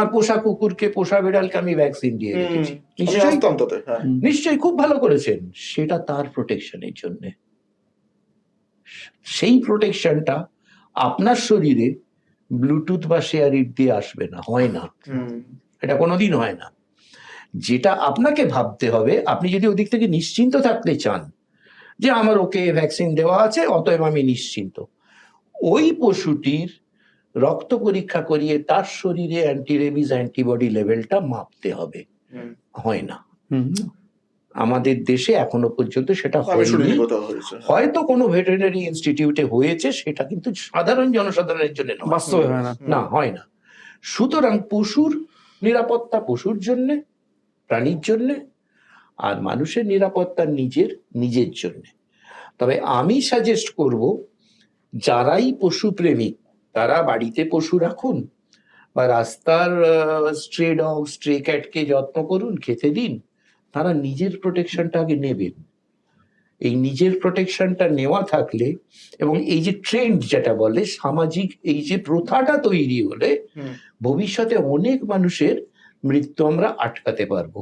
আমার পোষা কুকুরকে, পোষা বিড়ালকে আমি ভ্যাকসিন দিয়ে রেখেছি, নিশ্চয়ই খুব ভালো করেছেন, সেটা তার প্রোটেকশনের জন্য। সেই প্রোটেকশনটা আপনার শরীরে ব্লুটুথ বা শেয়ারিট দিয়ে আসবে না, হয় না, এটা কোনোদিন হয় না। যেটা আপনাকে ভাবতে হবে, আপনি যদি ওদিক থেকে নিশ্চিন্ত থাকতে চান যে আমার ওকে ভ্যাকসিন দেওয়া আছে অতএব আমি নিশ্চিন্ত, ওই পশুটির রক্ত পরীক্ষা করিয়ে তার শরীরে অ্যান্টিরেবিস অ্যান্টিবডি লেভেলটা মাপতে হবে। হয় না, আমাদের দেশে এখনো পর্যন্ত সেটা হয়নি। হয়তো কোনো ভেটেরিনারি ইনস্টিটিউটে হয়েছে, সেটা কিন্তু সাধারণ জনসাধারণের জন্য বাস্তবে হয় না, হয় না। সুতরাং পশুর নিরাপত্তা পশুর জন্যে, প্রাণীর জন্যে, আর মানুষের নিরাপত্তা নিজের জন্য। তবে আমি সাজেস্ট করব, যারাই পশু প্রেমিক তারা বাড়িতে পশু রাখুন বা রাস্তার স্ট্রে ডগ, স্ট্রে ক্যাটকে যত্ন করুন, খেতে দিন, তারা নিজের প্রোটেকশনটা আগে নেবেন। এই নিজের প্রোটেকশনটা নেওয়া থাকলে, এবং এই যে ট্রেন্ড যেটা বলে সামাজিক, এই যে প্রথাটা তৈরি হলে ভবিষ্যতে অনেক মানুষের মৃত্যু আমরা আটকাতে পারবো।